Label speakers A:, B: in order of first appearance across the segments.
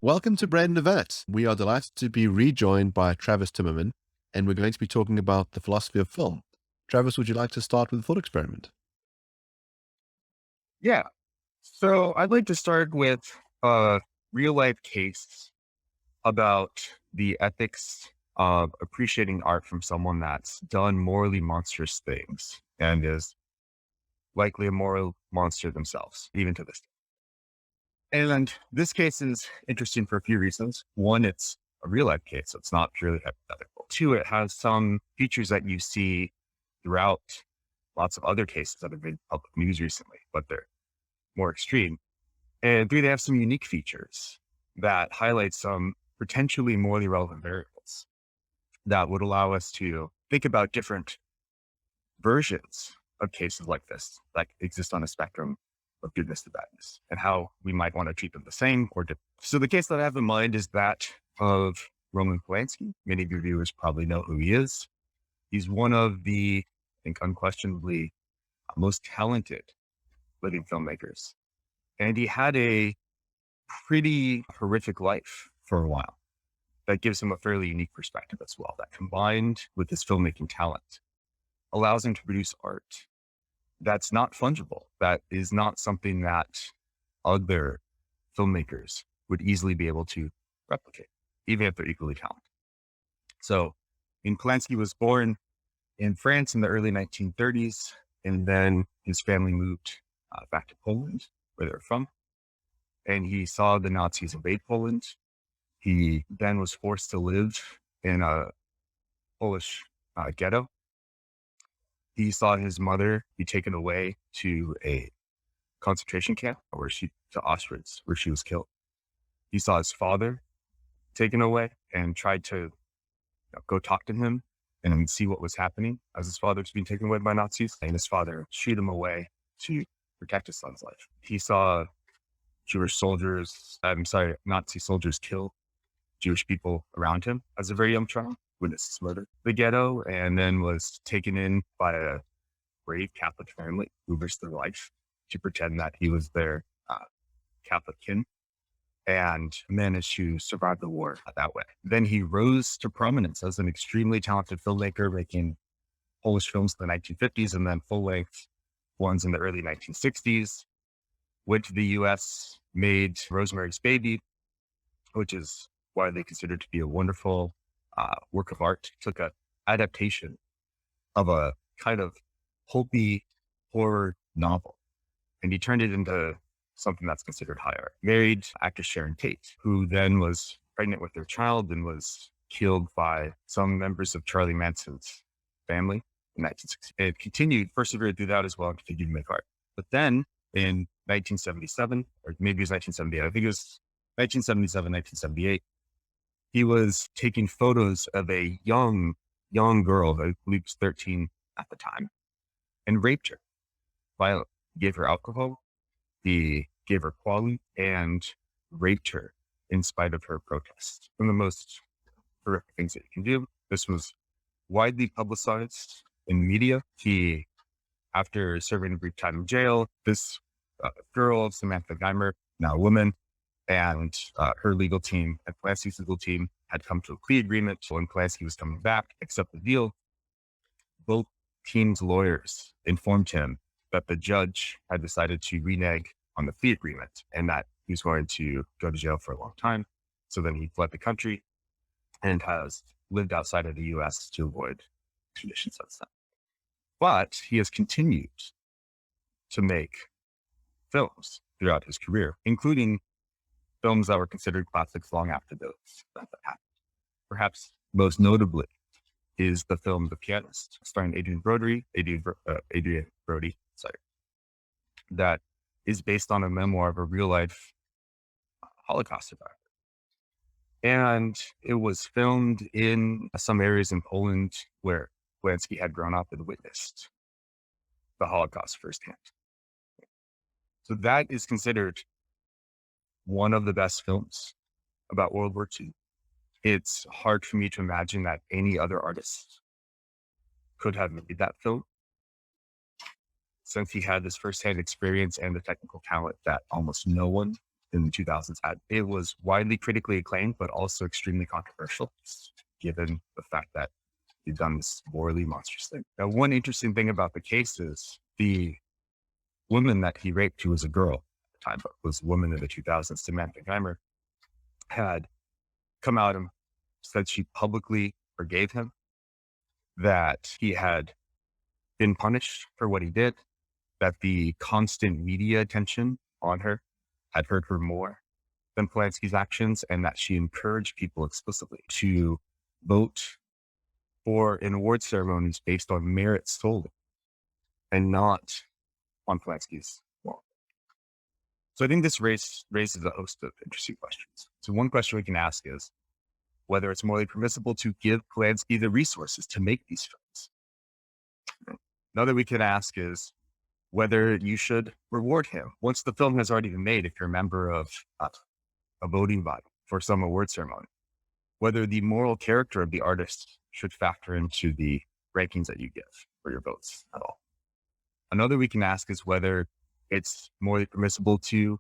A: Welcome to Brand Divert. We are delighted to be rejoined by Travis Timmerman, and we're going to be talking about the philosophy of film. Travis, would you like to start with a thought experiment?
B: Yeah. So I'd like to start with a real life case about the ethics of appreciating art from someone that's done morally monstrous things and is likely a moral monster themselves, even to this day. And this case is interesting for a few reasons. One, it's a real life case, so it's not purely hypothetical. Two, it has some features that you see throughout lots of other cases that have been public news recently, but they're more extreme. And three, they have some unique features that highlight some potentially morally relevant variables that would allow us to think about different versions of cases like this that exist on a spectrum of goodness to badness and how we might want to treat them the same or different. So the case that I have in mind is that of Roman Polanski. Many of your viewers probably know who he is. He's one of the, I think, unquestionably most talented living filmmakers. And he had a pretty horrific life for a while. That gives him a fairly unique perspective as well. That combined with his filmmaking talent allows him to produce art that's not fungible. That is not something that other filmmakers would easily be able to replicate, even if they're equally talented. So, Polanski was born in France in the early 1930s, and then his family moved back to Poland, where they're from. And he saw the Nazis invade Poland. He then was forced to live in a Polish ghetto. He saw his mother be taken away to a concentration camp to Auschwitz, where she was killed. He saw his father taken away and tried to go talk to him and see what was happening as his father was being taken away by Nazis. And his father shoot him away to protect his son's life. He saw Nazi soldiers kill Jewish people around him as a very young child, witnessed his murder, the ghetto, and then was taken in by a brave Catholic family who risked their life to pretend that he was their Catholic kin and managed to survive the war that way. Then he rose to prominence as an extremely talented filmmaker, making Polish films in the 1950s and then full-length ones in the early 1960s. Went to the US, made Rosemary's Baby, which is widely considered to be a wonderful work of art. Took an adaptation of a kind of pulpy horror novel, and he turned it into something that's considered high art. Married actress Sharon Tate, who then was pregnant with their child and was killed by some members of Charlie Manson's family in 1960. It persevered through that as well, and continued to make art. But then in 1977, or maybe it was 1978, I think it was 1977, 1978, he was taking photos of a young girl, I believe was 13 at the time, and raped her violently. He gave her alcohol, he gave her quality, and raped her in spite of her protest. One of the most horrific things that you can do. This was widely publicized in the media. After serving a brief time in jail, this girl, Samantha Geimer, now a woman, and her legal team and Polanski's legal team had come to a plea agreement. When Polanski was coming back, accept the deal, both teams' lawyers informed him that the judge had decided to renege on the plea agreement and that he was going to go to jail for a long time. So then he fled the country and has lived outside of the US to avoid extradition since then. But he has continued to make films throughout his career, including films that were considered classics long after those that happened. Perhaps most notably is the film The Pianist, starring Adrian Brody, that is based on a memoir of a real life Holocaust survivor. And it was filmed in some areas in Poland where Polanski had grown up and witnessed the Holocaust firsthand. So that is considered one of the best films about World War II. It's hard for me to imagine that any other artist could have made that film, since he had this firsthand experience and the technical talent that almost no one in the 2000s had. It was widely critically acclaimed, but also extremely controversial, given the fact that he'd done this morally monstrous thing. Now, one interesting thing about the case is the woman that he raped, who was a girl at the time, but was a woman in the 2000s, Samantha Geimer, had come out and said she publicly forgave him, that he had been punished for what he did, that the constant media attention on her had hurt her more than Polanski's actions, and that she encouraged people explicitly to vote for in award ceremonies based on merit solely and not on Polanski's law. So I think this raises a host of interesting questions. So one question we can ask is whether it's morally permissible to give Polanski the resources to make these films. Another we could ask is whether you should reward him once the film has already been made, if you're a member of a voting body for some award ceremony, whether the moral character of the artist should factor into the rankings that you give for your votes at all. Another we can ask is whether it's morally permissible to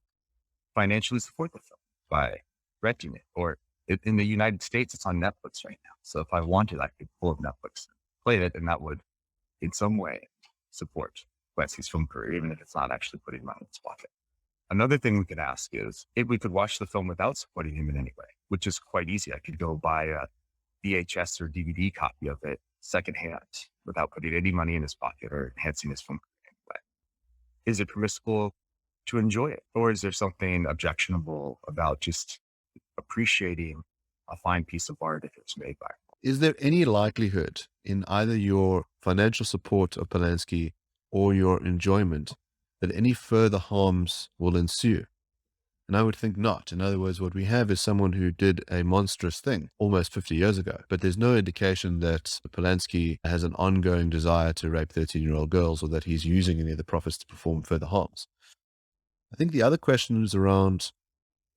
B: financially support the film by renting it, or in the United States, it's on Netflix right now. So if I wanted, I could pull up Netflix, play it, and that would in some way support Polanski's film career, even if it's not actually putting money in his pocket. Another thing we could ask is if we could watch the film without supporting him in any way, which is quite easy. I could go buy a VHS or DVD copy of it secondhand without putting any money in his pocket or enhancing his film career in any way. Is it permissible to enjoy it? Or is there something objectionable about just appreciating a fine piece of art if it's made by him?
A: Is there any likelihood in either your financial support of Polanski or your enjoyment that any further harms will ensue? And I would think not. In other words, what we have is someone who did a monstrous thing almost 50 years ago, but there's no indication that Polanski has an ongoing desire to rape 13-year-old girls or that he's using any of the profits to perform further harms. I think the other question is around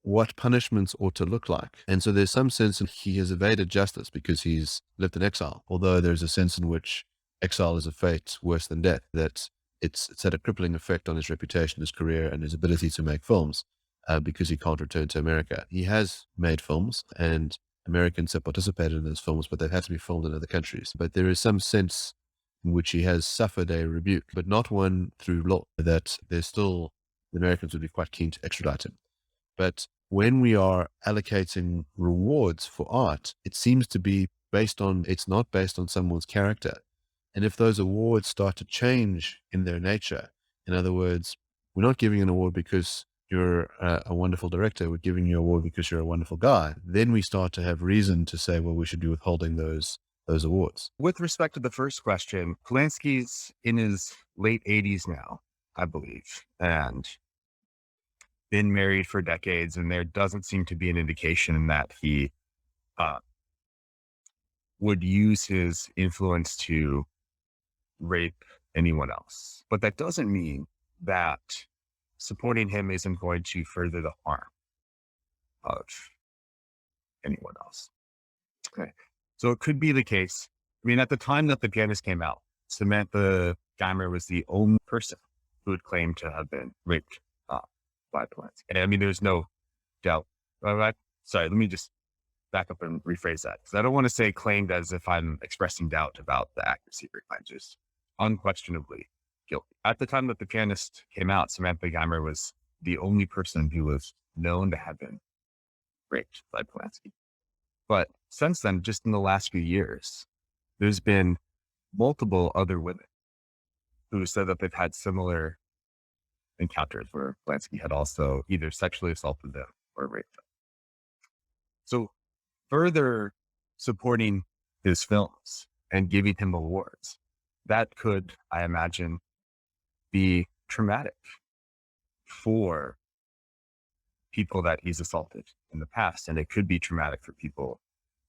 A: what punishments ought to look like. And so there's some sense in he has evaded justice because he's lived in exile, although there's a sense in which exile is a fate worse than death, that it's had a crippling effect on his reputation, his career, and his ability to make films because he can't return to America. He has made films, and Americans have participated in those films, but they've had to be filmed in other countries. But there is some sense in which he has suffered a rebuke, but not one through law, that there's still, the Americans would be quite keen to extradite him. But when we are allocating rewards for art, it seems to be it's not based on someone's character. And if those awards start to change in their nature, in other words, we're not giving an award because you're a wonderful director, we're giving you an award because you're a wonderful guy, then we start to have reason to say, well, we should be withholding those awards.
B: With respect to the first question, Polanski's in his late 80s now, I believe, and been married for decades, and there doesn't seem to be an indication that he would use his influence to rape anyone else. But that doesn't mean that supporting him isn't going to further the harm of anyone else. Okay. So it could be the case. I mean, at the time that The Pianist came out, Samantha Geimer was the only person who had claimed to have been raped by Polanski. And I mean, there's no doubt. Sorry, let me just back up and rephrase that, because I don't want to say claimed as if I'm expressing doubt about the accuracy of your claims. Just unquestionably guilty. At the time that The Pianist came out, Samantha Geimer was the only person who was known to have been raped by Polanski. But since then, just in the last few years, there's been multiple other women who said that they've had similar encounters where Polanski had also either sexually assaulted them or raped them. So further supporting his films and giving him awards, that could, I imagine, be traumatic for people that he's assaulted in the past. And it could be traumatic for people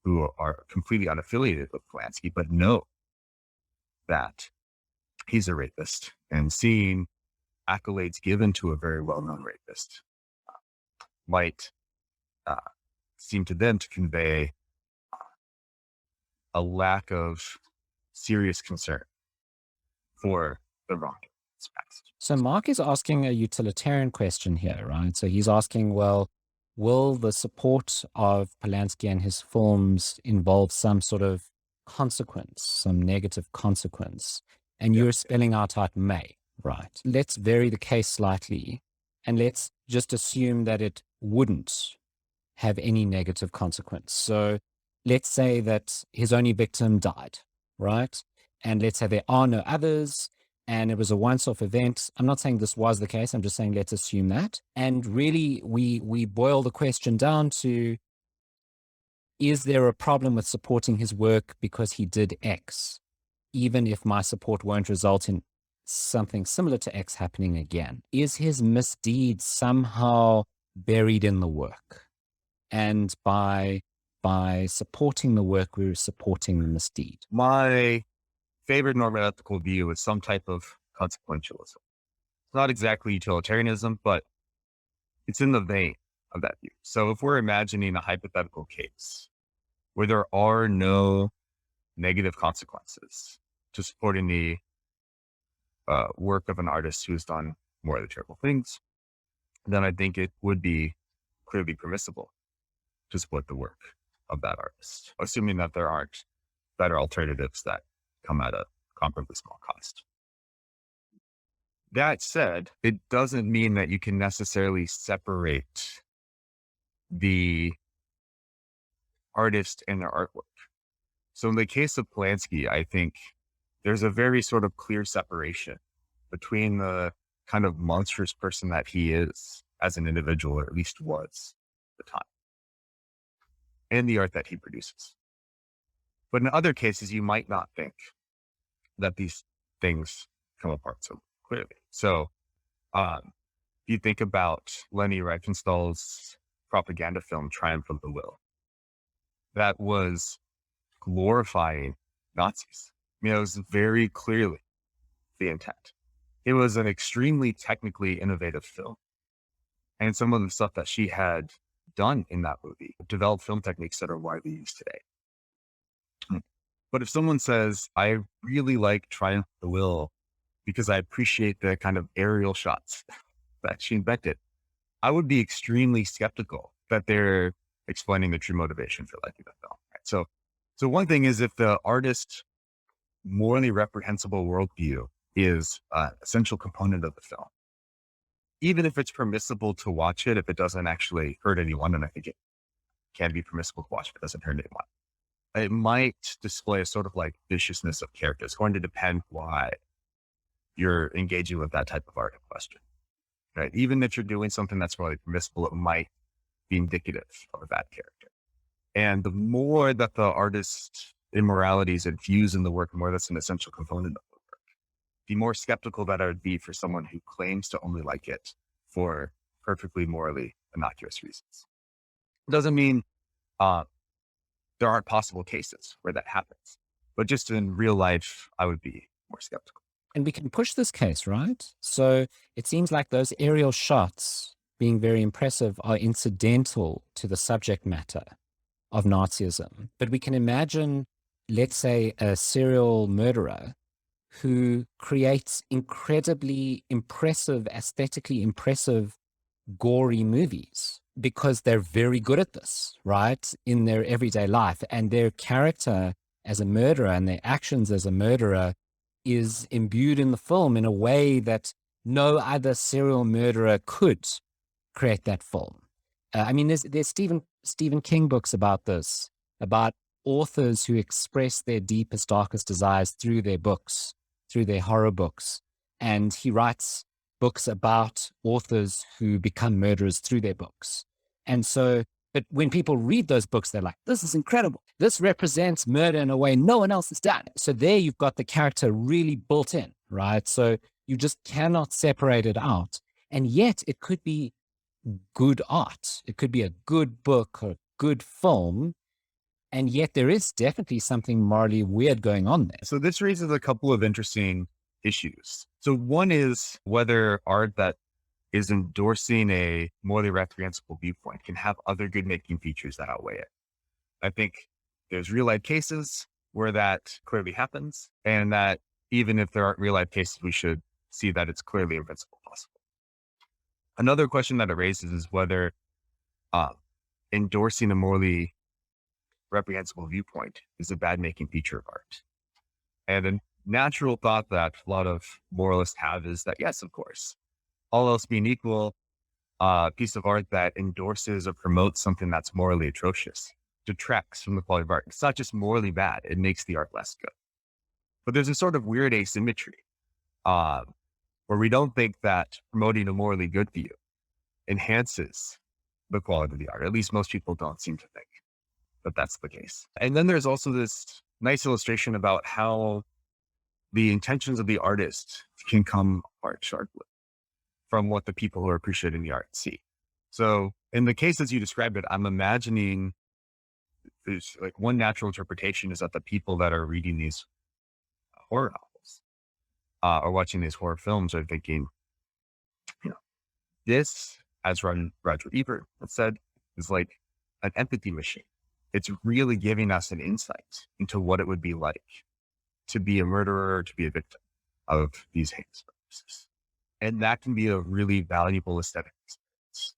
B: who are completely unaffiliated with Polanski, but know that he's a rapist, and seeing accolades given to a very well-known rapist might seem to them to convey a lack of serious concern for the wrongdoing.
C: So Mark is asking a utilitarian question here, right? So he's asking, well, will the support of Polanski and his films involve some sort of consequence, some negative consequence? And
B: Yeah.
C: you're spelling out how it may, right? Let's vary the case slightly and let's just assume that it wouldn't have any negative consequence. So let's say that his only victim died, right? And let's say there are no others and it was a once-off event. I'm not saying this was the case. I'm just saying let's assume that. And really, we boil the question down to, is there a problem with supporting his work because he did X, even if my support won't result in something similar to X happening again? Is his misdeed somehow buried in the work? And by supporting the work, we're supporting the misdeed.
B: My favorite normoethical view is some type of consequentialism. It's not exactly utilitarianism, but it's in the vein of that view. So if we're imagining a hypothetical case where there are no negative consequences to supporting the work of an artist who's done more of the terrible things, then I think it would be clearly permissible to support the work of that artist, assuming that there aren't better alternatives that come at a comparably small cost. That said, it doesn't mean that you can necessarily separate the artist and their artwork. So in the case of Polanski, I think there's a very sort of clear separation between the kind of monstrous person that he is as an individual, or at least was at the time, and the art that he produces. But in other cases, you might not think that these things come apart so clearly. So if you think about Leni Riefenstahl's propaganda film, Triumph of the Will, that was glorifying Nazis. I mean, it was very clearly the intent. It was an extremely technically innovative film. And some of the stuff that she had done in that movie developed film techniques that are widely used today. But if someone says, I really like Triumph of the Will because I appreciate the kind of aerial shots that she invented, I would be extremely skeptical that they're explaining the true motivation for liking the film. Right? So one thing is, if the artist's morally reprehensible worldview is an essential component of the film, even if it's permissible to watch it, if it doesn't actually hurt anyone, and I think it can be permissible to watch if it doesn't hurt anyone, it might display a sort of like viciousness of character. It's going to depend why you're engaging with that type of art in question. Right? Even if you're doing something that's morally permissible, it might be indicative of a bad character. And the more that the artist's immorality is infused in the work, the more that's an essential component of the work, the more skeptical that I would be for someone who claims to only like it for perfectly morally innocuous reasons. It doesn't mean there aren't possible cases where that happens, but just in real life, I would be more skeptical.
C: And we can push this case, right? So it seems like those aerial shots being very impressive are incidental to the subject matter of Nazism. But we can imagine, let's say, a serial murderer who creates incredibly impressive, aesthetically impressive, gory movies because they're very good at this, right? In their everyday life. And their character as a murderer and their actions as a murderer is imbued in the film in a way that no other serial murderer could create that film. I mean, there's Stephen King books about this, about authors who express their deepest, darkest desires through their books, through their horror books. And he writes books about authors who become murderers through their books. And so, but when people read those books, they're like, this is incredible. This represents murder in a way no one else has done. So there you've got the character really built in, right? So you just cannot separate it out. And yet it could be good art. It could be a good book or a good film. And yet there is definitely something morally weird going on there.
B: So this raises a couple of interesting issues. So one is whether art that is endorsing a morally reprehensible viewpoint can have other good making features that outweigh it. I think there's real life cases where that clearly happens, and that even if there aren't real life cases, we should see that it's clearly in principle possible. Another question that it raises is whether endorsing a morally reprehensible viewpoint is a bad making feature of art. And a natural thought that a lot of moralists have is that, yes, of course, all else being equal, a piece of art that endorses or promotes something that's morally atrocious detracts from the quality of art. It's not just morally bad, it makes the art less good. But there's a sort of weird asymmetry where we don't think that promoting a morally good view enhances the quality of the art. At least most people don't seem to think that that's the case. And then there's also this nice illustration about how the intentions of the artist can come apart sharply from what the people who are appreciating the art see. So in the case as you described it, I'm imagining there's like one natural interpretation is that the people that are reading these horror novels or watching these horror films are thinking, you know, this, as Roger Ebert said, is like an empathy machine. It's really giving us an insight into what it would be like to be a murderer or to be a victim of these heinous practices. And that can be a really valuable aesthetic experience.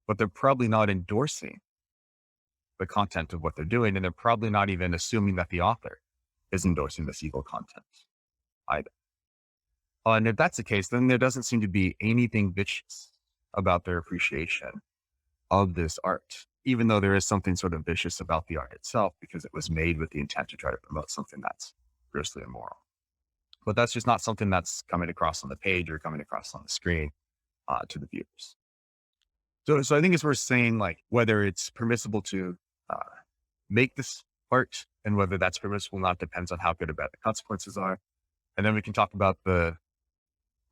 B: But they're probably not endorsing the content of what they're doing. And they're probably not even assuming that the author is endorsing this evil content either. And if that's the case, then there doesn't seem to be anything vicious about their appreciation of this art, even though there is something sort of vicious about the art itself because it was made with the intent to try to promote something that's grossly immoral. But that's just not something that's coming across on the page or coming across on the screen to the viewers. So I think it's worth saying, like, whether it's permissible to make this art and whether that's permissible or not depends on how good or bad the consequences are. And then we can talk about the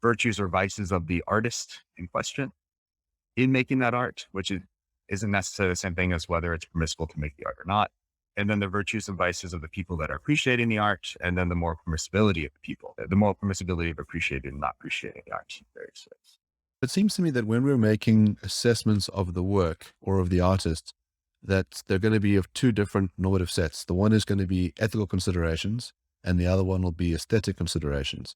B: virtues or vices of the artist in question in making that art, which isn't necessarily the same thing as whether it's permissible to make the art or not. And then the virtues and vices of the people that are appreciating the art, and then the moral permissibility of the people, the moral permissibility of appreciating and not appreciating the art in various ways.
A: It seems to me that when we're making assessments of the work or of the artist, that they're going to be of two different normative sets. The one is going to be ethical considerations, and the other one will be aesthetic considerations.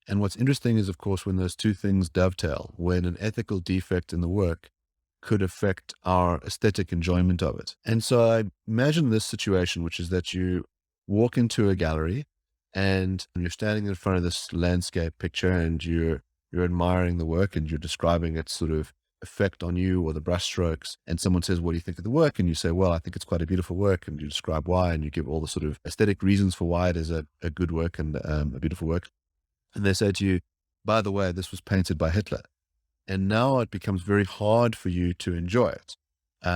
A: And what's interesting is, of course, when those two things dovetail, when an ethical defect in the work could affect our aesthetic enjoyment of it. And so I imagine this situation, which is that you walk into a gallery and you're standing in front of this landscape picture and you're admiring the work and you're describing its sort of effect on you or the brush strokes. And someone says, what do you think of the work? And you say, well, I think it's quite a beautiful work. And you describe why, and you give all the sort of aesthetic reasons for why it is a good work and a beautiful work. And they say to you, by the way, this was painted by Hitler. And now it becomes very hard for you to enjoy it.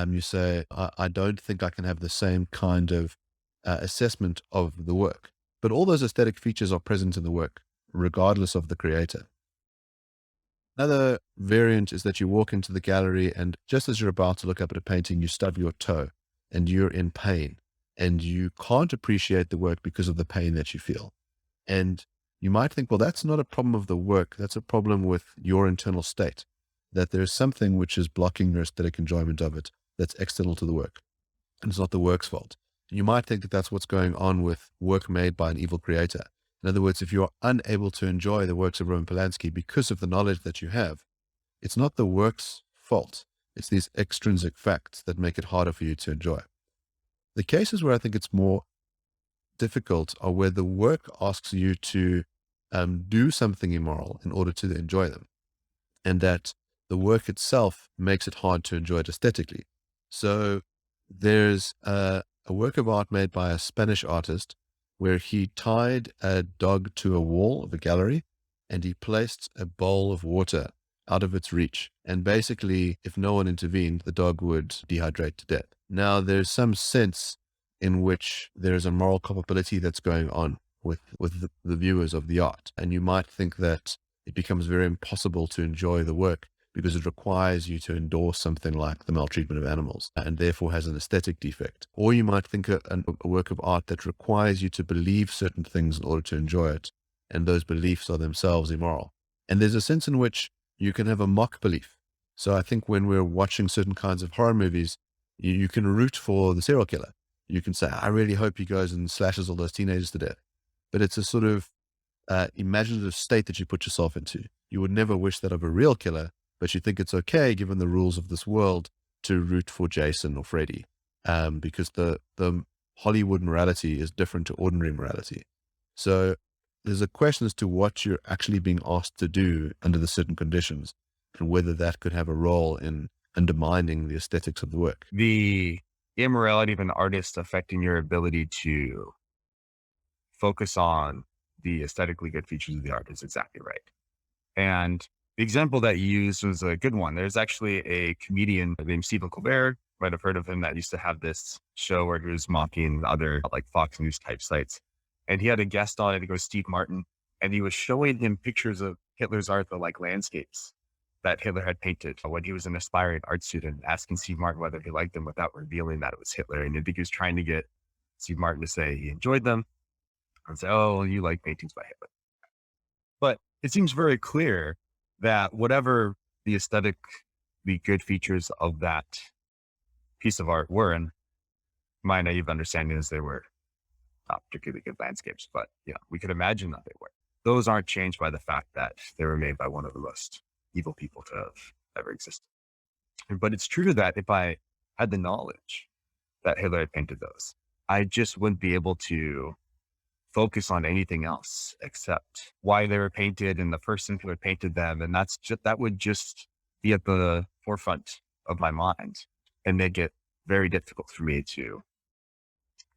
A: You say, I don't think I can have the same kind of assessment of the work. But all those aesthetic features are present in the work, regardless of the creator. Another variant is that you walk into the gallery and just as you're about to look up at a painting, you stub your toe and you're in pain and you can't appreciate the work because of the pain that you feel. And you might think, well, that's not a problem of the work. That's a problem with your internal state, that there's something which is blocking your aesthetic enjoyment of it that's external to the work. And it's not the work's fault. You might think that that's what's going on with work made by an evil creator. In other words, if you're unable to enjoy the works of Roman Polanski because of the knowledge that you have, it's not the work's fault. It's these extrinsic facts that make it harder for you to enjoy. The cases where I think it's more difficult are where the work asks you to do something immoral in order to enjoy them, and that the work itself makes it hard to enjoy it aesthetically. So there's a work of art made by a Spanish artist where he tied a dog to a wall of a gallery and he placed a bowl of water out of its reach. And basically, if no one intervened, the dog would dehydrate to death. Now, there's some sense in which there's a moral culpability that's going on with the viewers of the art. And you might think that it becomes very impossible to enjoy the work because it requires you to endorse something like the maltreatment of animals and therefore has an aesthetic defect. Or you might think a work of art that requires you to believe certain things in order to enjoy it, and those beliefs are themselves immoral. And there's a sense in which you can have a mock belief. So I think when we're watching certain kinds of horror movies, you can root for the serial killer. You can say, I really hope he goes and slashes all those teenagers to death. But it's a sort of imaginative state that you put yourself into. You would never wish that of a real killer, but you think it's okay, given the rules of this world, to root for Jason or Freddy, because the Hollywood morality is different to ordinary morality. So there's a question as to what you're actually being asked to do under the certain conditions, and whether that could have a role in undermining the aesthetics of the work.
B: The immorality of an artist affecting your ability to focus on the aesthetically good features of the art is exactly right. And the example that you used was a good one. There's actually a comedian named Stephen Colbert, might have heard of him, that used to have this show where he was mocking other like Fox News type sites. And he had a guest on it, it goes Steve Martin, and he was showing him pictures of Hitler's art, the like landscapes that Hitler had painted when he was an aspiring art student, asking Steve Martin whether he liked them without revealing that it was Hitler. And I think he was trying to get Steve Martin to say he enjoyed them and say, oh, well, you like paintings by Hitler. But it seems very clear that whatever the aesthetic, the good features of that piece of art were, and my naive understanding is they were not particularly good landscapes, but yeah, we could imagine that they were. Those aren't changed by the fact that they were made by one of the most evil people to have ever existed. But it's true that if I had the knowledge that Hitler had painted those, I just wouldn't be able to focus on anything else except why they were painted and the person who had painted them. And that would just be at the forefront of my mind and make it very difficult for me to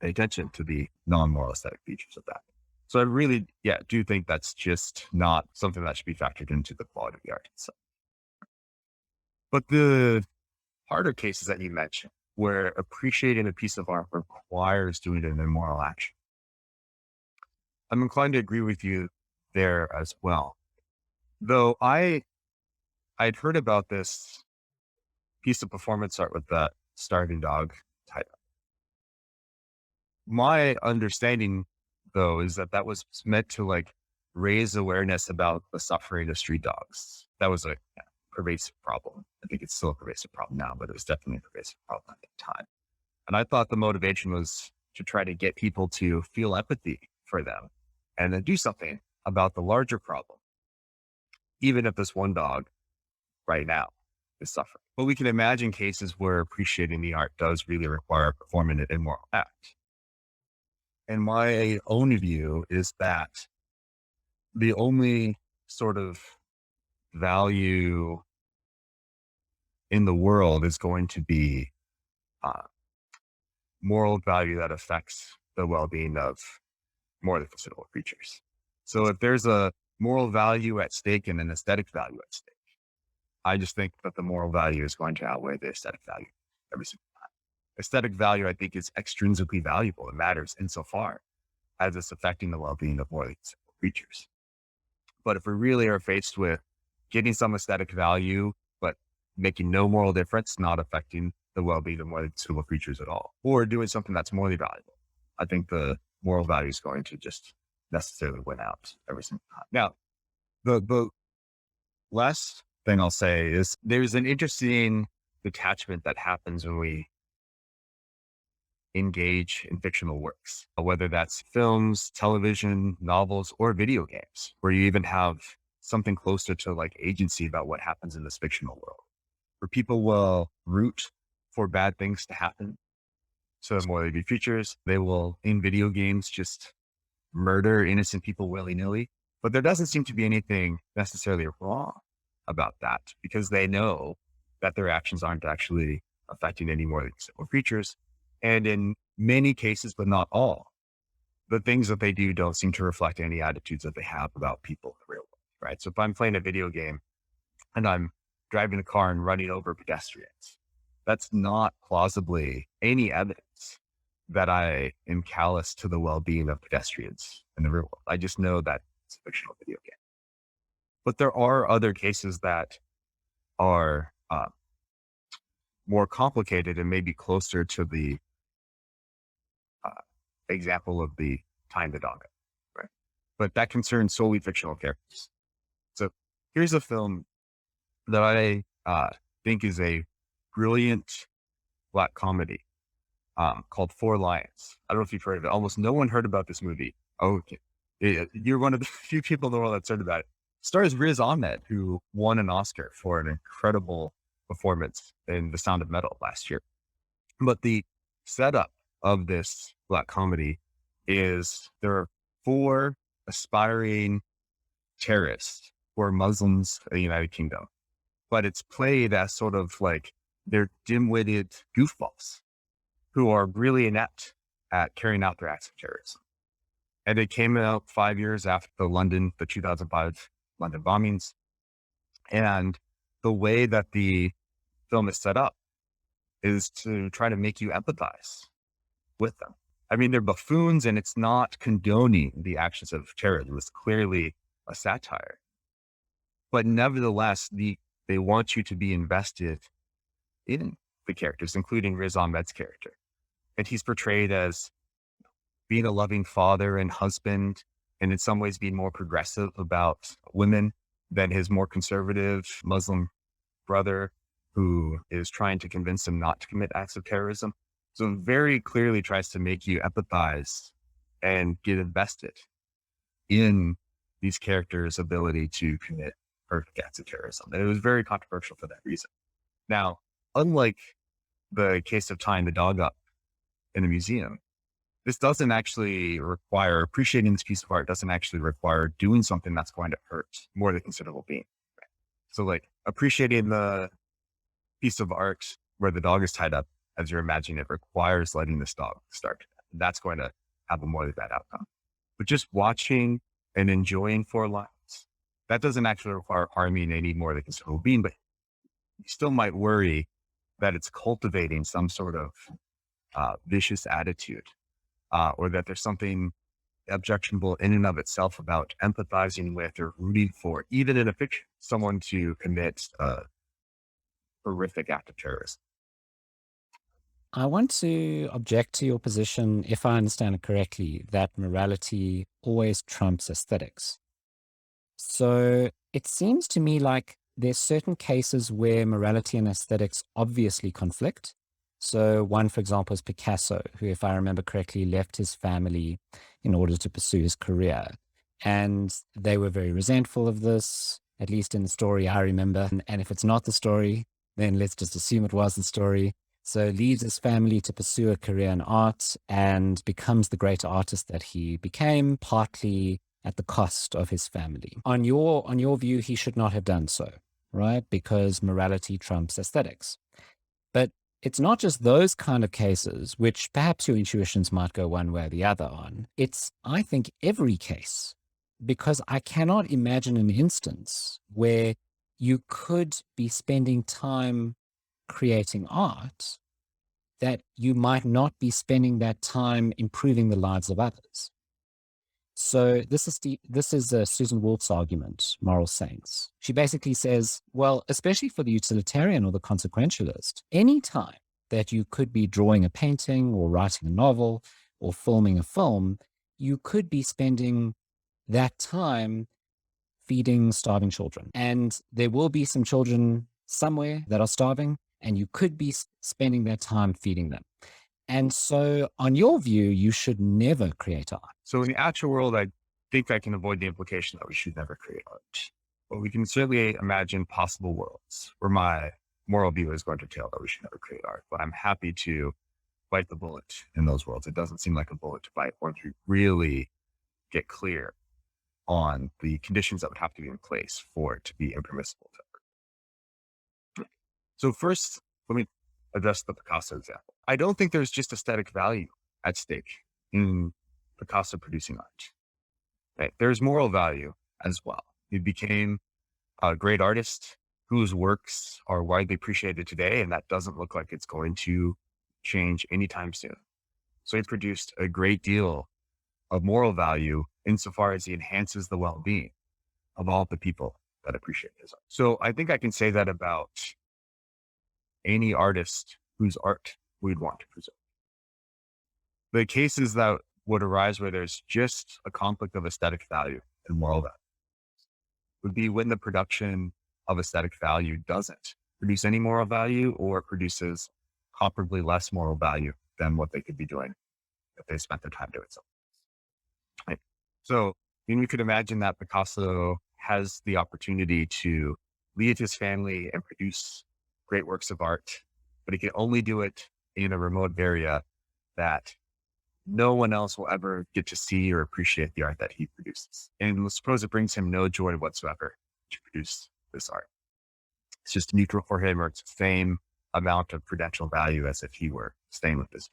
B: pay attention to the non-moral aesthetic features of that. So I really, do think that's just not something that should be factored into the quality of the art itself. But the harder cases that you mentioned, where appreciating a piece of art requires doing an immoral action, I'm inclined to agree with you there as well. Though I'd heard about this piece of performance art with that starving dog title. My understanding, though, is that was meant to like raise awareness about the suffering of street dogs. That was a pervasive problem. I think it's still a pervasive problem now, but it was definitely a pervasive problem at the time. And I thought the motivation was to try to get people to feel empathy for them and then do something about the larger problem, even if this one dog right now is suffering. But we can imagine cases where appreciating the art does really require performing an immoral act. And my own view is that the only sort of value in the world is going to be moral value that affects the well-being of more than considerable creatures. So if there's a moral value at stake and an aesthetic value at stake, I just think that the moral value is going to outweigh the aesthetic value every single time. Aesthetic value, I think, is extrinsically valuable. It matters insofar as it's affecting the well-being of more than considerable creatures. But if we really are faced with getting some aesthetic value, but making no moral difference, not affecting the well-being of more than considerable creatures at all, or doing something that's morally valuable, I think the moral value is going to just necessarily win out every single time. Now, the last thing I'll say is there's an interesting detachment that happens when we engage in fictional works, whether that's films, television, novels, or video games, where you even have something closer to like agency about what happens in this fictional world, where people will root for bad things to happen. So the more they be features, they will, in video games, just murder innocent people willy-nilly. But there doesn't seem to be anything necessarily wrong about that, because they know that their actions aren't actually affecting any more than simple creatures. And in many cases, but not all, the things that they do don't seem to reflect any attitudes that they have about people in the real world, right? So if I'm playing a video game and I'm driving a car and running over pedestrians, that's not plausibly any evidence that I am callous to the well-being of pedestrians in the real world. I just know that it's a fictional video game. But there are other cases that are more complicated and maybe closer to the example of the Time the Dog, right? But that concerns solely fictional characters. So here's a film that I think is a brilliant black comedy called Four Lions. I don't know if you've heard of it. Almost no one heard about this movie. Oh, okay. You're one of the few people in the world that's heard about it. Stars Riz Ahmed, who won an Oscar for an incredible performance in The Sound of Metal last year. But the setup of this Black comedy is there are 4 aspiring terrorists who are Muslims in the United Kingdom, but it's played as sort of like they're dim-witted goofballs who are really inept at carrying out their acts of terrorism. And it came out 5 years after the 2005 London bombings. And the way that the film is set up is to try to make you empathize with them. I mean, they're buffoons, and it's not condoning the actions of terrorism. It's clearly a satire. But nevertheless, they want you to be invested in the characters, including Riz Ahmed's character. And he's portrayed as being a loving father and husband, and in some ways being more progressive about women than his more conservative Muslim brother, who is trying to convince him not to commit acts of terrorism. So it very clearly tries to make you empathize and get invested in these characters' ability to commit horrific acts of terrorism. And it was very controversial for that reason. Now, unlike the case of tying the dog up in a museum, this doesn't actually require, appreciating this piece of art doesn't actually require doing something that's going to hurt more than considerable being. So like appreciating the piece of art where the dog is tied up, as you're imagining it, requires letting this dog starve to death. That's going to have a more bad outcome. But just watching and enjoying 4 lines, that doesn't actually require harming any more than considerable being, but you still might worry that it's cultivating some sort of vicious attitude, or that there's something objectionable in and of itself about empathizing with or rooting for, even in a fiction, someone to commit a horrific act of terrorism.
C: I want to object to your position, if I understand it correctly, that morality always trumps aesthetics. So it seems to me like there's certain cases where morality and aesthetics obviously conflict. So one, for example, is Picasso, who, if I remember correctly, left his family in order to pursue his career. And they were very resentful of this, at least in the story I remember. And if it's not the story, then let's just assume it was the story. So leaves his family to pursue a career in art and becomes the great artist that he became, partly at the cost of his family. On your view, he should not have done so, right? Because morality trumps aesthetics. But it's not just those kind of cases, which perhaps your intuitions might go one way or the other on. It's, I think, every case, because I cannot imagine an instance where you could be spending time creating art that you might not be spending that time improving the lives of others. So this is Susan Wolf's argument, Moral Saints. She basically says, well, especially for the utilitarian or the consequentialist, any time that you could be drawing a painting or writing a novel or filming a film, you could be spending that time feeding starving children. And there will be some children somewhere that are starving, and you could be spending that time feeding them. And so, on your view, you should never create art.
B: So in the actual world, I think I can avoid the implication that we should never create art. But we can certainly imagine possible worlds where my moral view is going to tell that we should never create art. But I'm happy to bite the bullet in those worlds. It doesn't seem like a bullet to bite once we really get clear on the conditions that would have to be in place for it to be impermissible to art. So first, let me address the Picasso example. I don't think there's just aesthetic value at stake in Picasso producing art. Right? There's moral value as well. He became a great artist whose works are widely appreciated today, and that doesn't look like it's going to change anytime soon. So he produced a great deal of moral value insofar as he enhances the well-being of all the people that appreciate his art. So I think I can say that about any artist whose art we'd want to preserve. The cases that would arise where there's just a conflict of aesthetic value and moral value would be when the production of aesthetic value doesn't produce any moral value or produces comparably less moral value than what they could be doing if they spent their time doing so. Right? So mean, we could imagine that Picasso has the opportunity to lead his family and produce great works of art, but he can only do it in a remote area that no one else will ever get to see or appreciate the art that he produces. And let's suppose it brings him no joy whatsoever to produce this art. It's just neutral for him, or it's the same amount of prudential value as if he were staying with this.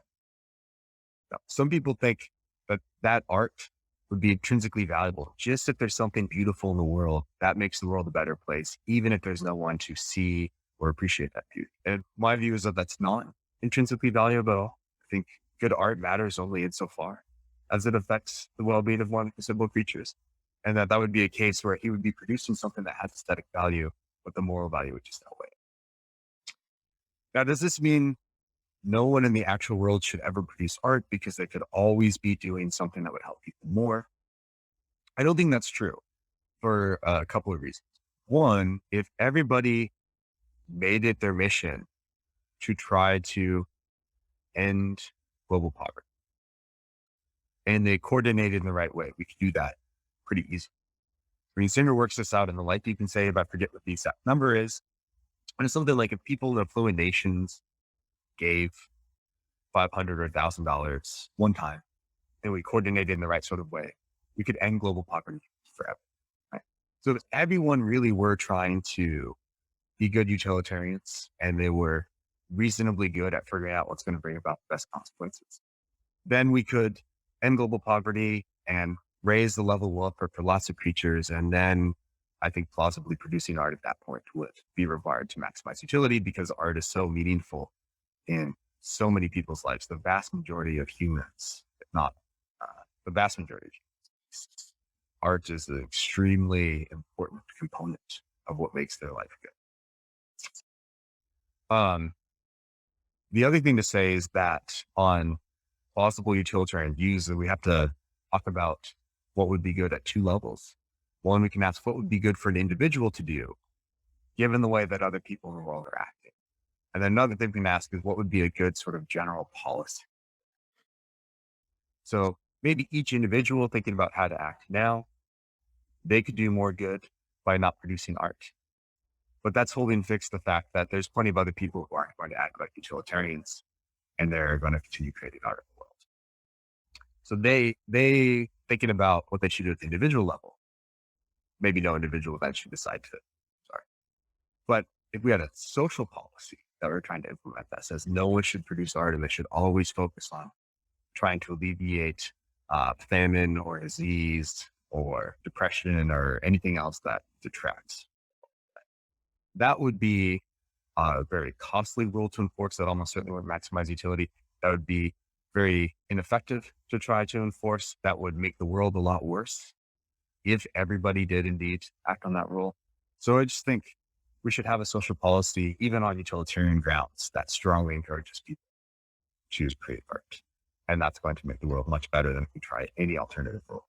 B: Now, some people think that that art would be intrinsically valuable. Just if there's something beautiful in the world, that makes the world a better place, even if there's no one to see or appreciate that beauty. And my view is that that's not intrinsically valuable at all. I think good art matters only insofar as it affects the well-being of one simple creatures. And that would be a case where he would be producing something that has aesthetic value, but the moral value would just outweigh it. Now, does this mean no one in the actual world should ever produce art because they could always be doing something that would help people more? I don't think that's true for a couple of reasons. One, if everybody made it their mission to try to end global poverty and they coordinated in the right way, we could do that pretty easy. I mean, Singer works this out in the life you can save. I forget what the exact number is. And it's something like if people in affluent nations gave $500 or $1,000 one time, and we coordinated in the right sort of way, we could end global poverty forever. Right? So if everyone really were trying to be good utilitarians and they were reasonably good at figuring out what's going to bring about the best consequences, then we could end global poverty and raise the level of welfare for lots of creatures. And then I think plausibly producing art at that point would be required to maximize utility because art is so meaningful in so many people's lives. The vast majority of humans, if not the vast majority of humans, art is an extremely important component of what makes their life good. The other thing to say is that on plausible utilitarian views, that we have to talk about what would be good at two levels. One, we can ask what would be good for an individual to do, given the way that other people in the world are acting. And then another thing we can ask is what would be a good sort of general policy. So maybe each individual thinking about how to act now, they could do more good by not producing art. But that's holding fixed the fact that there's plenty of other people who aren't going to act like utilitarians, and they're going to continue creating art in the world. So they thinking about what they should do at the individual level. Maybe no individual then should decide to. But if we had a social policy that we're trying to implement that says no one should produce art and they should always focus on trying to alleviate famine or disease or depression or anything else that detracts, that would be a very costly rule to enforce that almost certainly would maximize utility. That would be very ineffective to try to enforce. That would make the world a lot worse if everybody did indeed act on that rule. So I just think we should have a social policy, even on utilitarian grounds, that strongly encourages people to choose creative art. And that's going to make the world much better than if we try any alternative rule.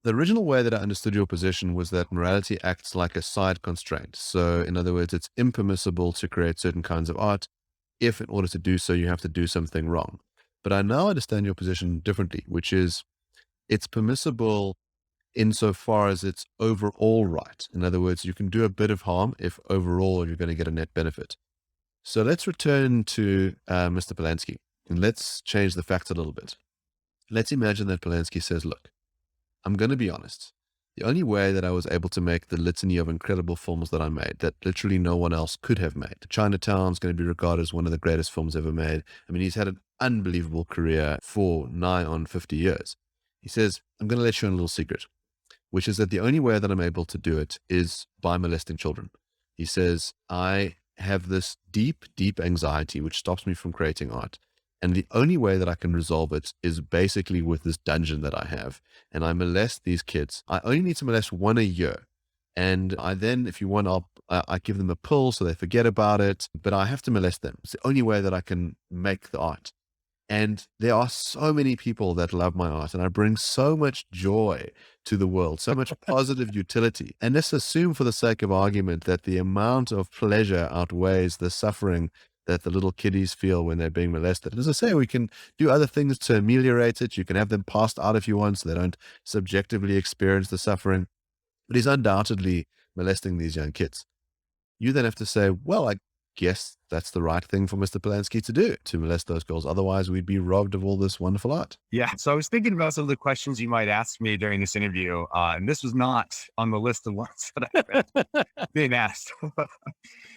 A: The original way that I understood your position was that morality acts like a side constraint. So in other words, it's impermissible to create certain kinds of art if in order to do so, you have to do something wrong. But I now understand your position differently, which is it's permissible insofar as it's overall right. In other words, you can do a bit of harm if overall you're going to get a net benefit. So let's return to Mr. Polanski and let's change the facts a little bit. Let's imagine that Polanski says, look, I'm going to be honest. The only way that I was able to make the litany of incredible films that I made, that literally no one else could have made. Chinatown is going to be regarded as one of the greatest films ever made. I mean, he's had an unbelievable career for nigh on 50 years. He says, I'm going to let you in a little secret, which is that the only way that I'm able to do it is by molesting children. He says, I have this deep, deep anxiety, which stops me from creating art. And the only way that I can resolve it is basically with this dungeon that I have. And I molest these kids. I only need to molest one a year. And I then, if you want, I give them a pill so they forget about it. But I have to molest them. It's the only way that I can make the art. And there are so many people that love my art, and I bring so much joy to the world, so much positive utility. And let's assume for the sake of argument that the amount of pleasure outweighs the suffering that the little kiddies feel when they're being molested. And as I say, we can do other things to ameliorate it. You can have them passed out if you want so they don't subjectively experience the suffering. But he's undoubtedly molesting these young kids. You then have to say, well, I guess that's the right thing for Mr. Polanski to do, to molest those girls. Otherwise, we'd be robbed of all this wonderful art.
B: Yeah. So I was thinking about some of the questions you might ask me during this interview. And this was not on the list of ones that I've been asked.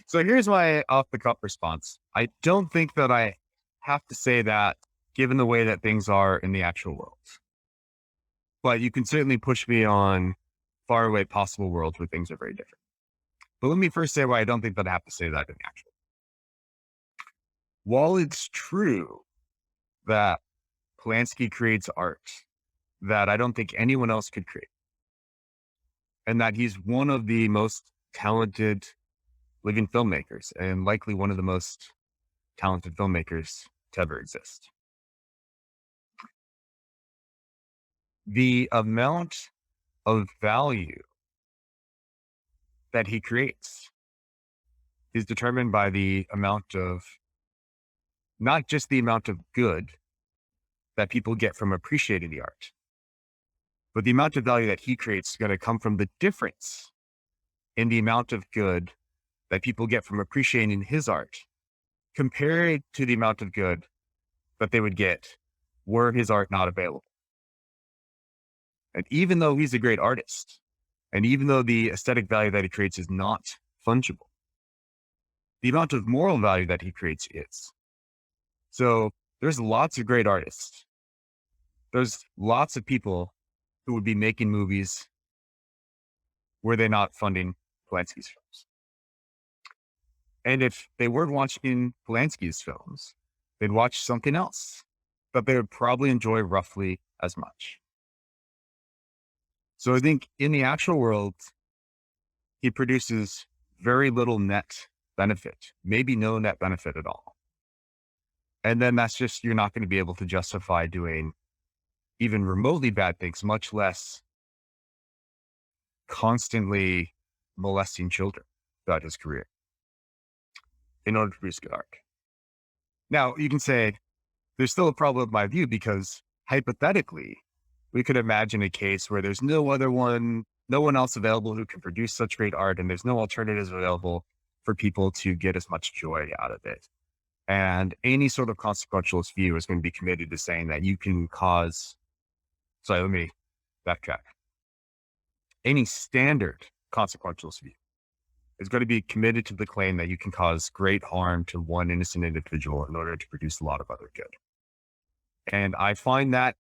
B: So here's my off the cuff response. I don't think that I have to say that given the way that things are in the actual world. But you can certainly push me on faraway possible worlds where things are very different. But let me first say why I don't think that I have to say that in the actual. While it's true that Polanski creates art that I don't think anyone else could create, and that he's one of the most talented living filmmakers and likely one of the most talented filmmakers to ever exist. The amount of value that he creates is determined by the amount of, not just the amount of good that people get from appreciating the art, but the amount of value that he creates is going to come from the difference in the amount of good that people get from appreciating his art compared to the amount of good that they would get were his art not available. And even though he's a great artist, and even though the aesthetic value that he creates is not fungible, the amount of moral value that he creates is. So there's lots of great artists. There's lots of people who would be making movies were they not funding Polanski's films. And if they weren't watching Polanski's films, they'd watch something else, but they would probably enjoy roughly as much. So I think in the actual world, he produces very little net benefit, maybe no net benefit at all. And then that's just, you're not going to be able to justify doing even remotely bad things, much less constantly molesting children throughout his career in order to produce good art. Now, you can say there's still a problem with my view because hypothetically, we could imagine a case where there's no one else available who can produce such great art, and there's no alternatives available for people to get as much joy out of it. And any sort of consequentialist view is going to be committed to saying that you can cause, sorry, let me backtrack. Any standard consequentialist view is going to be committed to the claim that you can cause great harm to one innocent individual in order to produce a lot of other good. And I find that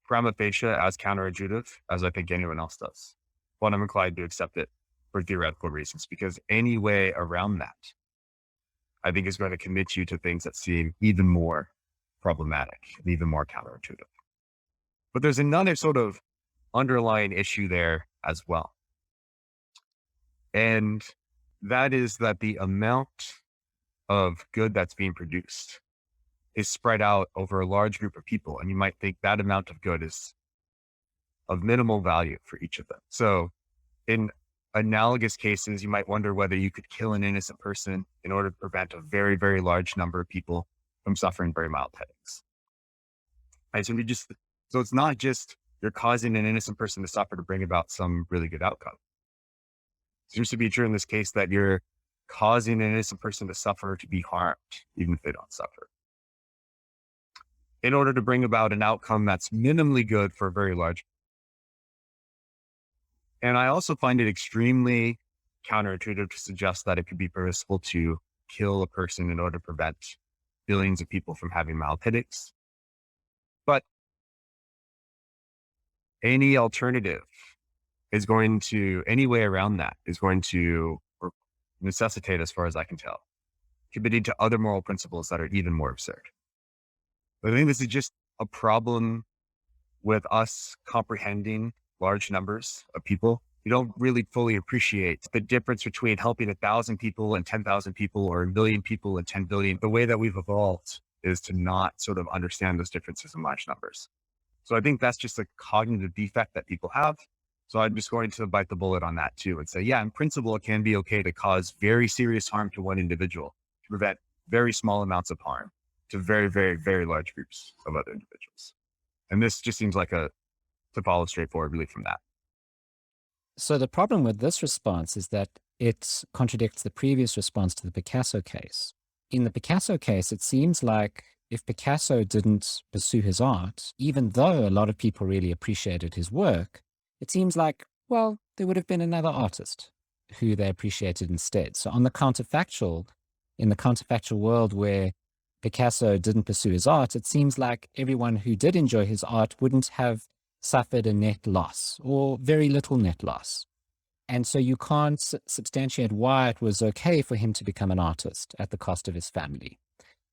B: prima facie as counterintuitive as I think anyone else does. But I'm inclined to accept it for theoretical reasons, because any way around that, I think, is going to commit you to things that seem even more problematic and even more counterintuitive. But there's another sort of underlying issue there as well. And that is that the amount of good that's being produced is spread out over a large group of people. And you might think that amount of good is of minimal value for each of them. So in analogous cases, you might wonder whether you could kill an innocent person in order to prevent a very, very large number of people from suffering very mild headaches. Right? So it's not just you're causing an innocent person to suffer to bring about some really good outcome. It seems to be true in this case that you're causing an innocent person to suffer to be harmed, even if they don't suffer, in order to bring about an outcome that's minimally good for a very large. And I also find it extremely counterintuitive to suggest that it could be permissible to kill a person in order to prevent billions of people from having mild headaches. But any alternative is going to, any way around that is going to necessitate, as far as I can tell, committing to other moral principles that are even more absurd. But I think this is just a problem with us comprehending large numbers of people. You don't really fully appreciate the difference between helping 1,000 people and 10,000 people, or 1 million people and 10 billion. The way that we've evolved is to not sort of understand those differences in large numbers. So I think that's just a cognitive defect that people have. So I'm just going to bite the bullet on that too and say, yeah, in principle, it can be okay to cause very serious harm to one individual to prevent very small amounts of harm to very, very, very large groups of other individuals. And this just seems like to follow straightforward really from that.
C: So the problem with this response is that it contradicts the previous response to the Picasso case. In the Picasso case, it seems like if Picasso didn't pursue his art, even though a lot of people really appreciated his work, it seems like, well, there would have been another artist who they appreciated instead. So on the counterfactual, in the counterfactual world where Picasso didn't pursue his art, it seems like everyone who did enjoy his art wouldn't have suffered a net loss or very little net loss. And so you can't substantiate why it was okay for him to become an artist at the cost of his family.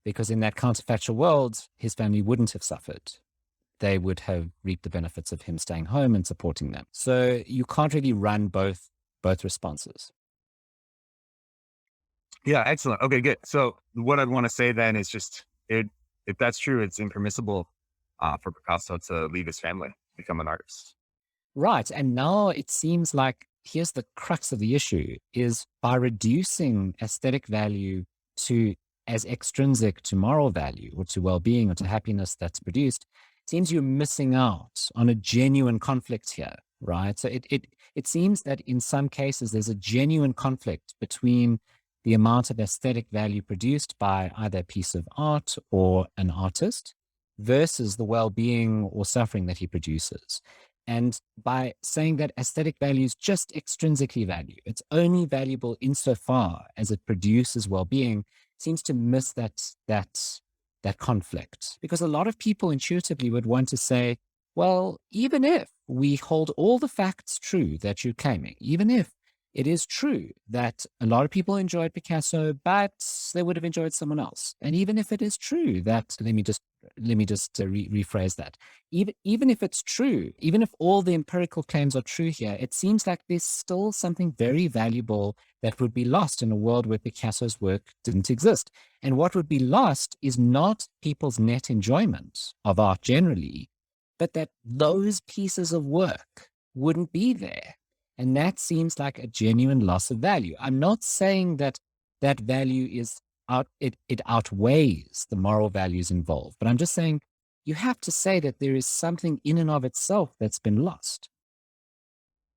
C: Because in that counterfactual world, his family wouldn't have suffered. They would have reaped the benefits of him staying home and supporting them. So you can't really run both responses.
B: Yeah, excellent. Okay, good. So what I'd want to say then is just if that's true, it's impermissible for Picasso to leave his family, become an artist.
C: Right. And now it seems like here's the crux of the issue is by reducing aesthetic value to as extrinsic to moral value or to well-being or to happiness that's produced, it seems you're missing out on a genuine conflict here, right? So it seems that in some cases there's a genuine conflict between the amount of aesthetic value produced by either a piece of art or an artist versus the well-being or suffering that he produces. And by saying that aesthetic value is just extrinsically value, it's only valuable insofar as it produces well-being, seems to miss that conflict. Because a lot of people intuitively would want to say, well, even if we hold all the facts true that you're claiming, even if it is true that a lot of people enjoyed Picasso, but they would have enjoyed someone else. And even if it is true that, let me just rephrase that. Even if it's true, even if all the empirical claims are true here, it seems like there's still something very valuable that would be lost in a world where Picasso's work didn't exist. And what would be lost is not people's net enjoyment of art generally, but that those pieces of work wouldn't be there. And that seems like a genuine loss of value. I'm not saying that that value is it outweighs the moral values involved, but I'm just saying you have to say that there is something in and of itself that's been lost.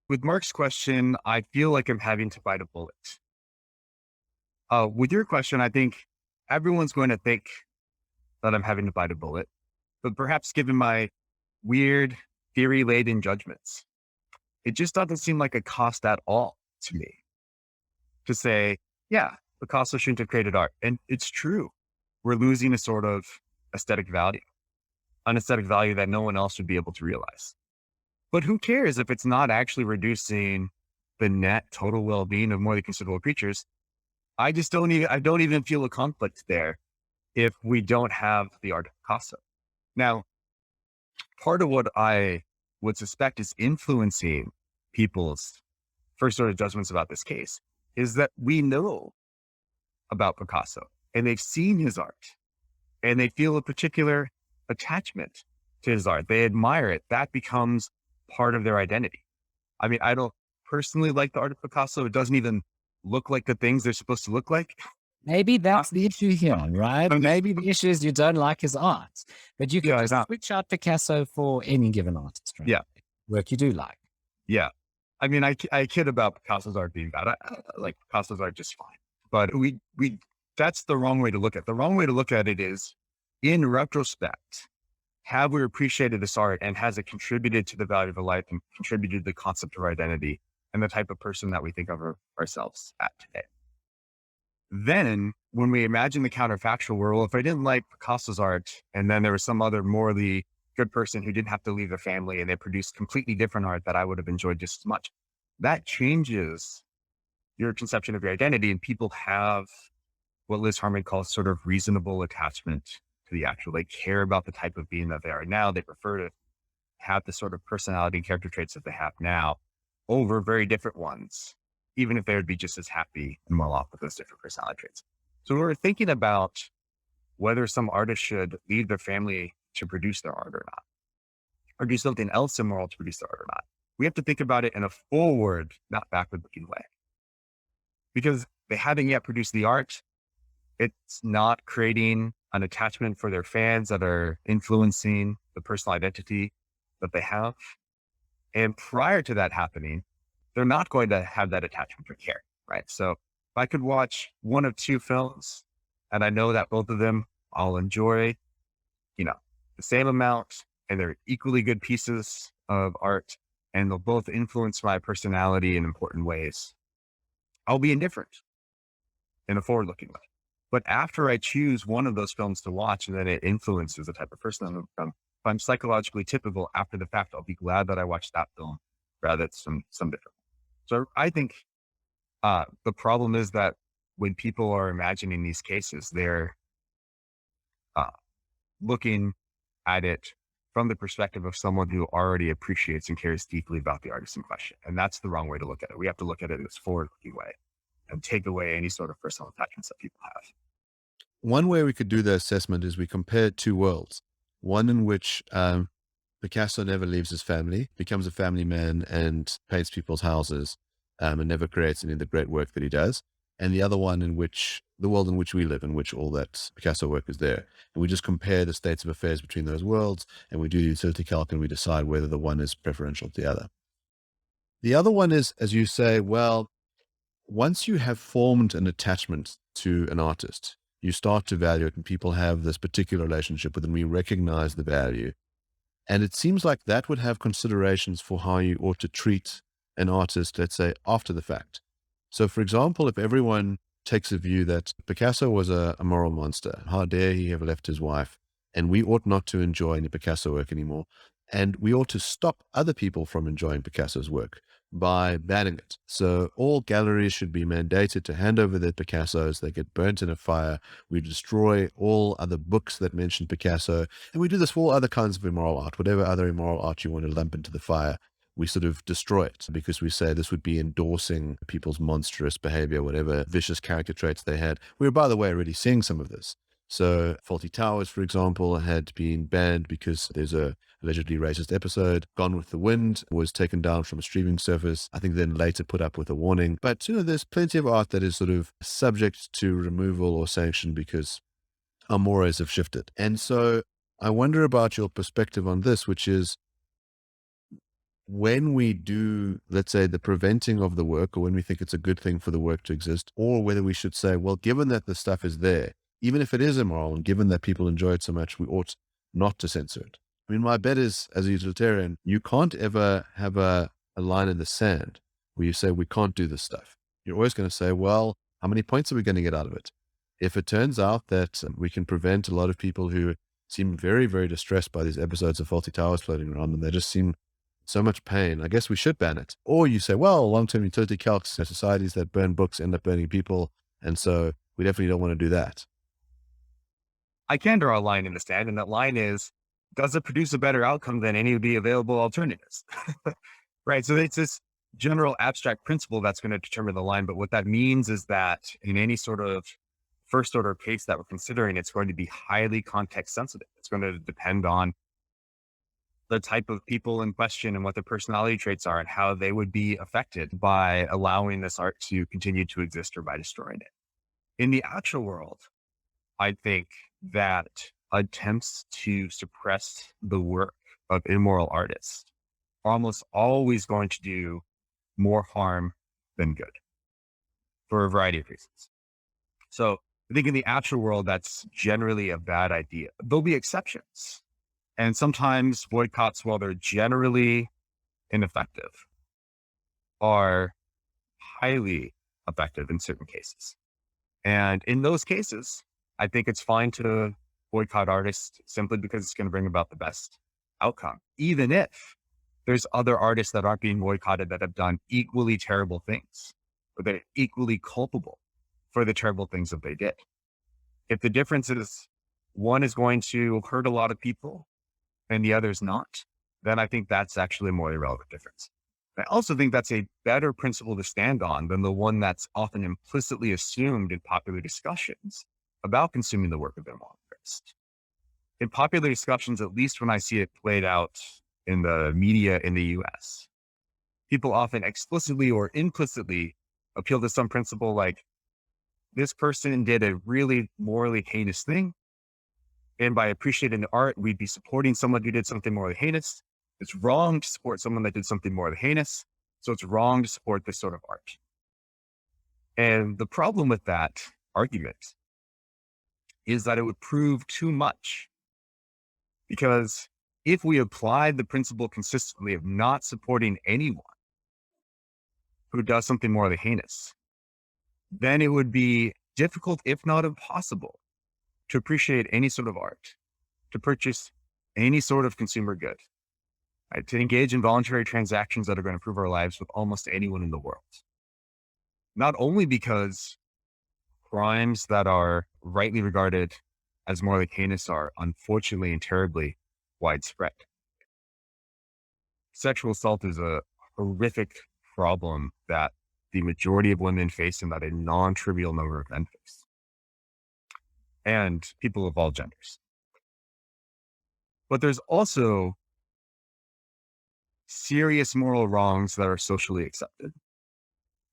B: With Mark's question, I feel like I'm having to bite a bullet. With your question, I think everyone's going to think that I'm having to bite a bullet, but perhaps given my weird theory-laden judgments, it just doesn't seem like a cost at all to me to say, yeah, Picasso shouldn't have created art. And it's true. We're losing a sort of aesthetic value, an aesthetic value that no one else would be able to realize. But who cares if it's not actually reducing the net total well-being of morally considerable creatures? I don't even feel a conflict there if we don't have the art of Picasso. Now, part of what I would suspect is influencing people's first order judgments about this case is that we know about Picasso and they've seen his art and they feel a particular attachment to his art. They admire it. That becomes part of their identity. I mean, I don't personally like the art of Picasso. It doesn't even look like the things they're supposed to look like.
C: Maybe that's the issue here, right? Maybe the issue is you don't like his art, but you can just switch out Picasso for any given artist, right?
B: Yeah.
C: Work you do like.
B: Yeah. I mean, I kid about Picasso's art being bad. I like Picasso's art just fine. But that's the wrong way to look at it. The wrong way to look at it is, in retrospect, have we appreciated this art and has it contributed to the value of a life and contributed to the concept of our identity and the type of person that we think of ourselves at today? Then when we imagine the counterfactual world, well, if I didn't like Picasso's art and then there was some other morally good person who didn't have to leave their family and they produced completely different art that I would have enjoyed just as much, that changes your conception of your identity. And people have what Liz Harman calls sort of reasonable attachment to the actual. They care about the type of being that they are now. They prefer to have the sort of personality and character traits that they have now over very different ones, even if they would be just as happy and well off with those different personality traits. So when we're thinking about whether some artist should leave their family to produce their art or not, or do something else immoral to produce their art or not, we have to think about it in a forward, not backward looking way. Because they haven't yet produced the art, It's not creating an attachment for their fans that are influencing the personal identity that they have. And prior to that happening, they're not going to have that attachment or care, right? So if I could watch one of two films and I know that both of them I'll enjoy, you know, the same amount and they're equally good pieces of art and they'll both influence my personality in important ways, I'll be indifferent in a forward looking way. But after I choose one of those films to watch and then it influences the type of person I'm become, if I'm psychologically typical after the fact, I'll be glad that I watched that film rather than some different. So I think the problem is that when people are imagining these cases, they're uh, looking at it from the perspective of someone who already appreciates and cares deeply about the artist in question. And that's the wrong way to look at it. We have to look at it in this forward-looking way and take away any sort of personal attachments that people have.
A: One way we could do the assessment is we compare two worlds. One in which Picasso never leaves his family, becomes a family man and paints people's houses, and never creates any of the great work that he does. And the other one in which the world in which we live, in which all that Picasso work is there. And we just compare the states of affairs between those worlds, and we do the utility calc and we decide whether the one is preferential to the other. The other one is, as you say, well, once you have formed an attachment to an artist, you start to value it and people have this particular relationship with them. We recognize the value. And it seems like that would have considerations for how you ought to treat an artist, let's say, after the fact. So, for example, if everyone takes a view that Picasso was a moral monster, how dare he have left his wife, and we ought not to enjoy any Picasso work anymore, and we ought to stop other people from enjoying Picasso's work by banning it. So all galleries should be mandated to hand over their Picassos. They get burnt in a fire. We destroy all other books that mention Picasso. And we do this for all other kinds of immoral art, whatever other immoral art you want to lump into the fire. We sort of destroy it because we say this would be endorsing people's monstrous behavior, whatever vicious character traits they had. We're, by the way, already seeing some of this. So Faulty Towers, for example, had been banned because there's a allegedly racist episode. Gone with the Wind was taken down from a streaming service, I think then later put up with a warning. But, there's plenty of art that is sort of subject to removal or sanction because our mores have shifted. And so I wonder about your perspective on this, which is when we do, let's say, the preventing of the work, or when we think it's a good thing for the work to exist, or whether we should say, well, given that the stuff is there, even if it is immoral, and given that people enjoy it so much, we ought not to censor it. I mean, my bet is, as a utilitarian, you can't ever have a line in the sand where you say, we can't do this stuff. You're always going to say, well, how many points are we going to get out of it? If it turns out that we can prevent a lot of people who seem very, very distressed by these episodes of Faulty Towers floating around, and they just seem so much pain, I guess we should ban it. Or you say, well, long-term utility calcs, societies that burn books end up burning people, and so we definitely don't want to do that.
B: I can draw a line in the sand, and that line is, does it produce a better outcome than any of the available alternatives? Right. So it's this general abstract principle that's going to determine the line. But what that means is that in any sort of first order case that we're considering, it's going to be highly context sensitive. It's going to depend on the type of people in question and what their personality traits are and how they would be affected by allowing this art to continue to exist or by destroying it. In the actual world, I think that attempts to suppress the work of immoral artists are almost always going to do more harm than good for a variety of reasons. So I think in the actual world, that's generally a bad idea. There'll be exceptions. And sometimes boycotts, while they're generally ineffective, are highly effective in certain cases. And in those cases, I think it's fine to boycott artists simply because it's going to bring about the best outcome, even if there's other artists that aren't being boycotted that have done equally terrible things, or they're equally culpable for the terrible things that they did. If the difference is one is going to hurt a lot of people and the other is not, then I think that's actually a more irrelevant difference. I also think that's a better principle to stand on than the one that's often implicitly assumed in popular discussions about consuming the work of their moral artists. In popular discussions, at least when I see it played out in the media in the US, people often explicitly or implicitly appeal to some principle like, this person did a really morally heinous thing. And by appreciating the art, we'd be supporting someone who did something morally heinous. It's wrong to support someone that did something morally heinous. So it's wrong to support this sort of art. And the problem with that argument is that it would prove too much. Because if we applied the principle consistently of not supporting anyone who does something morally heinous, then it would be difficult, if not impossible, to appreciate any sort of art, to purchase any sort of consumer good, right? To engage in voluntary transactions that are going to improve our lives with almost anyone in the world. Not only because crimes that are rightly regarded as morally heinous are unfortunately and terribly widespread. Sexual assault is a horrific problem that the majority of women face and that a non-trivial number of men face. And people of all genders. But there's also serious moral wrongs that are socially accepted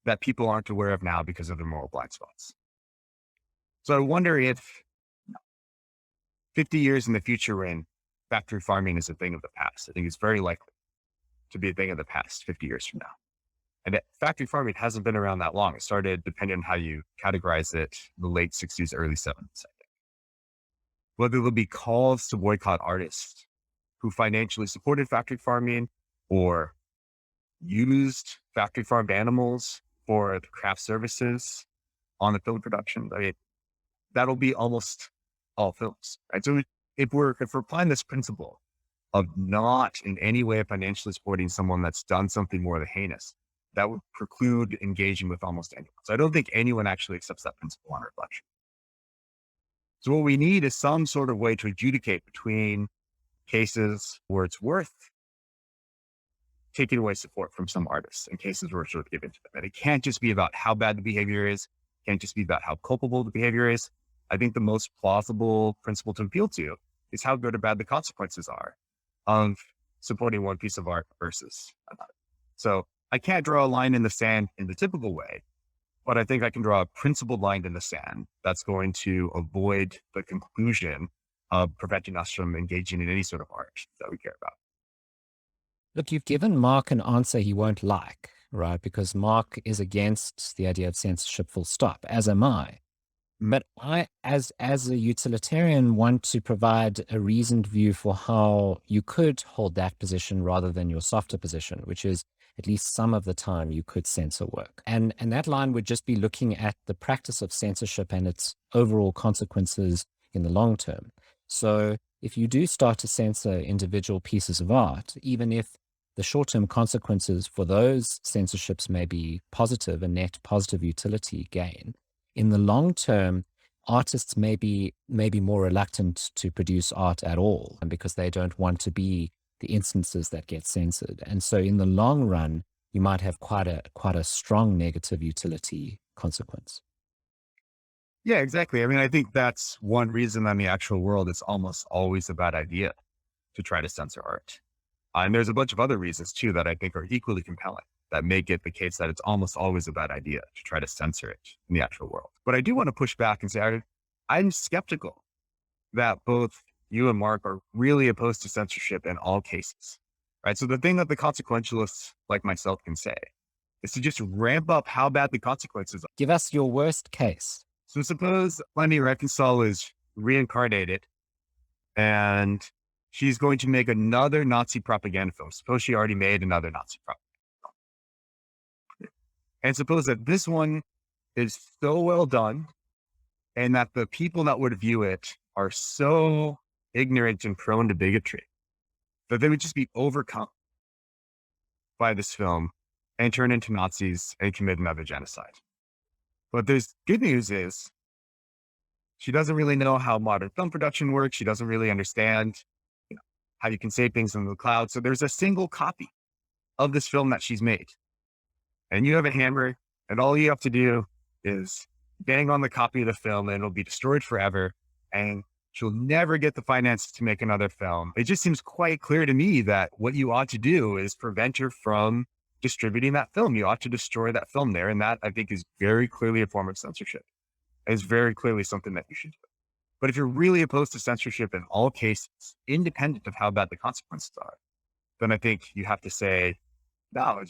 B: that people aren't aware of now because of their moral blind spots. So I wonder if 50 years in the future when factory farming is a thing of the past. I think it's very likely to be a thing of the past 50 years from now. And factory farming hasn't been around that long. It started, depending on how you categorize it, the late 60s, early 70s, I think. Whether there'll be calls to boycott artists who financially supported factory farming or used factory farmed animals for the craft services on the film production. I mean, that'll be almost all films, right? So if we're applying this principle of not in any way financially supporting someone that's done something more than heinous, that would preclude engaging with almost anyone. So I don't think anyone actually accepts that principle on reflection. So what we need is some sort of way to adjudicate between cases where it's worth taking away support from some artists and cases where it's worth giving to them. And it can't just be about how bad the behavior is. It can't just be about how culpable the behavior is. I think the most plausible principle to appeal to is how good or bad the consequences are of supporting one piece of art versus another. So I can't draw a line in the sand in the typical way, but I think I can draw a principled line in the sand that's going to avoid the conclusion of preventing us from engaging in any sort of art that we care about.
C: Look, you've given Mark an answer he won't like, right? Because Mark is against the idea of censorship full stop, as am I. But I, as a utilitarian, want to provide a reasoned view for how you could hold that position rather than your softer position, which is at least some of the time you could censor work. And that line would just be looking at the practice of censorship and its overall consequences in the long term. So if you do start to censor individual pieces of art, even if the short-term consequences for those censorships may be positive, a net positive utility gain, in the long term, artists may be more reluctant to produce art at all because they don't want to be the instances that get censored. And so in the long run, you might have quite a strong negative utility consequence.
B: Yeah, exactly. I mean, I think that's one reason in the actual world it's almost always a bad idea to try to censor art. And there's a bunch of other reasons too that I think are equally compelling that make it the case that it's almost always a bad idea to try to censor it in the actual world. But I do want to push back and say I'm skeptical that both you and Mark are really opposed to censorship in all cases, right? So the thing that the consequentialists like myself can say is to just ramp up how bad the consequences are.
C: Give us your worst case.
B: So suppose Lenny Reckensall is reincarnated and she's going to make another Nazi propaganda film. Suppose she already made another Nazi propaganda film. And suppose that this one is so well done and that the people that would view it are so ignorant and prone to bigotry that they would just be overcome by this film and turn into Nazis and commit another genocide. But there's good news is she doesn't really know how modern film production works. She doesn't really understand how you can save things in the cloud. So there's a single copy of this film that she's made. And you have a hammer, and all you have to do is bang on the copy of the film, and it'll be destroyed forever. And she'll never get the finances to make another film. It just seems quite clear to me that what you ought to do is prevent her from distributing that film. You ought to destroy that film there. And that, I think, is very clearly a form of censorship. is very clearly something that you should do. But if you're really opposed to censorship in all cases, independent of how bad the consequences are, then I think you have to say, no,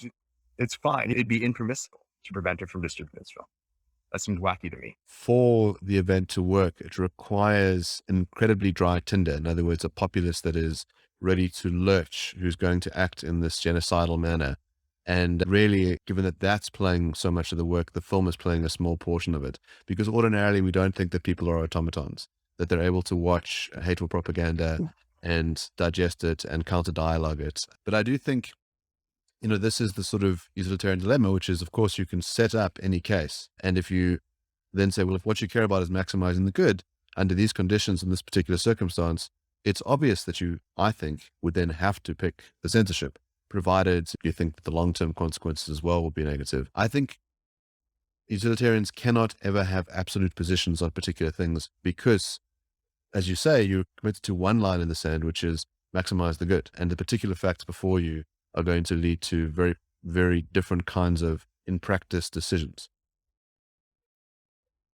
B: it's fine. It'd be impermissible to prevent it from distributing this film. That seems wacky to me.
A: For the event to work, it requires incredibly dry tinder. In other words, a populace that is ready to lurch, who's going to act in this genocidal manner. And really, given that that's playing so much of the work, the film is playing a small portion of it. Because ordinarily, we don't think that people are automatons, that they're able to watch hateful propaganda and digest it and counter dialogue it. But I do think, this is the sort of utilitarian dilemma, which is, of course, you can set up any case. And if you then say, well, if what you care about is maximizing the good under these conditions in this particular circumstance, it's obvious that you, I think, would then have to pick the censorship, provided you think that the long-term consequences as well will be negative. I think utilitarians cannot ever have absolute positions on particular things because, as you say, you're committed to one line in the sand, which is maximize the good. And the particular facts before you are going to lead to very, very different kinds of, in practice, decisions.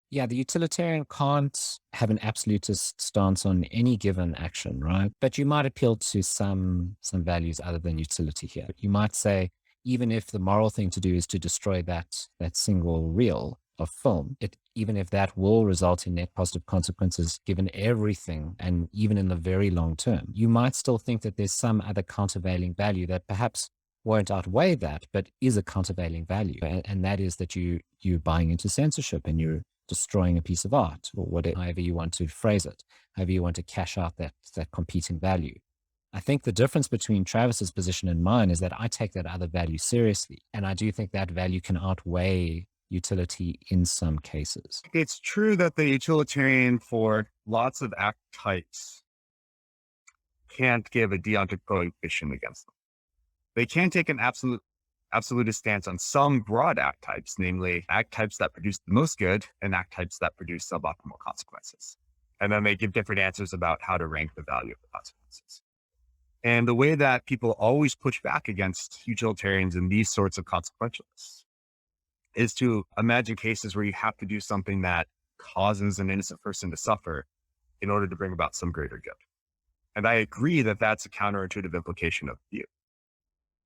C: Yeah, the utilitarian can't have an absolutist stance on any given action, right? But you might appeal to some values other than utility here. You might say, even if the moral thing to do is to destroy that single reel of film, even if that will result in net positive consequences, given everything, and even in the very long term, you might still think that there's some other countervailing value that perhaps won't outweigh that, but is a countervailing value, and that is that you're buying into censorship and you're destroying a piece of art, or whatever, however you want to phrase it, however you want to cash out that competing value. I think the difference between Travis's position and mine is that I take that other value seriously, and I do think that value can outweigh utility in some cases.
B: It's true that the utilitarian for lots of act types can't give a deontic prohibition against them. They can take an absolutist stance on some broad act types, namely act types that produce the most good and act types that produce suboptimal consequences. And then they give different answers about how to rank the value of the consequences. And the way that people always push back against utilitarians in these sorts of consequentialists is to imagine cases where you have to do something that causes an innocent person to suffer in order to bring about some greater good. And I agree that that's a counterintuitive implication of the view.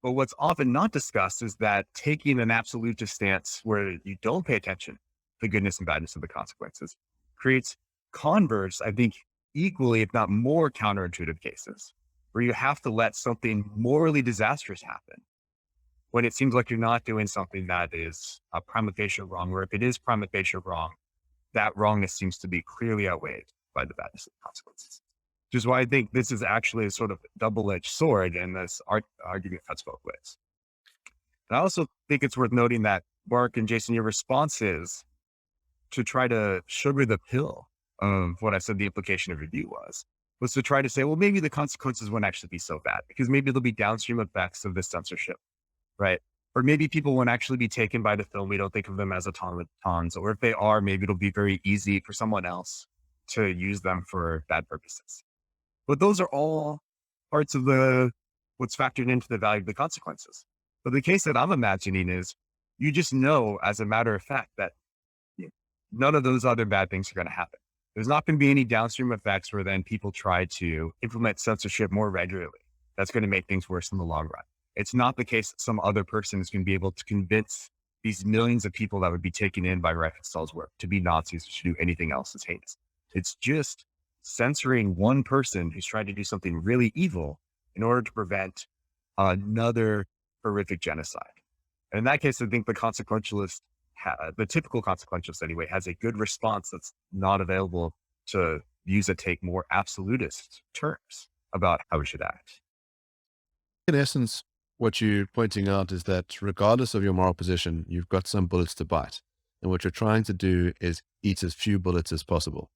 B: But what's often not discussed is that taking an absolutist stance where you don't pay attention to the goodness and badness of the consequences creates converse, I think, equally, if not more counterintuitive cases where you have to let something morally disastrous happen when it seems like you're not doing something that is prima facie wrong, or if it is prima facie wrong, that wrongness seems to be clearly outweighed by the badness of the consequences. Which is why I think this is actually a sort of double-edged sword, and this argument cuts both ways. And I also think it's worth noting that, Mark and Jason, your responses to try to sugar the pill of what I said the implication of review was to try to say, well, maybe the consequences won't actually be so bad because maybe there'll be downstream effects of this censorship, right? Or maybe people won't actually be taken by the film. We don't think of them as automatons, or if they are, maybe it'll be very easy for someone else to use them for bad purposes. But those are all parts of what's factored into the value of the consequences. But the case that I'm imagining is you just know, as a matter of fact, that none of those other bad things are going to happen. There's not going to be any downstream effects where then people try to implement censorship more regularly. That's going to make things worse in the long run. It's not the case that some other person is going to be able to convince these millions of people that would be taken in by Reichenstall's work to be Nazis or to do anything else that's heinous. It's just censoring one person who's trying to do something really evil in order to prevent another horrific genocide. And in that case, I think the consequentialist, the typical consequentialist anyway, has a good response that's not available to views that take more absolutist terms about how we should act.
A: In essence, what you're pointing out is that regardless of your moral position, you've got some bullets to bite. And what you're trying to do is eat as few bullets as possible.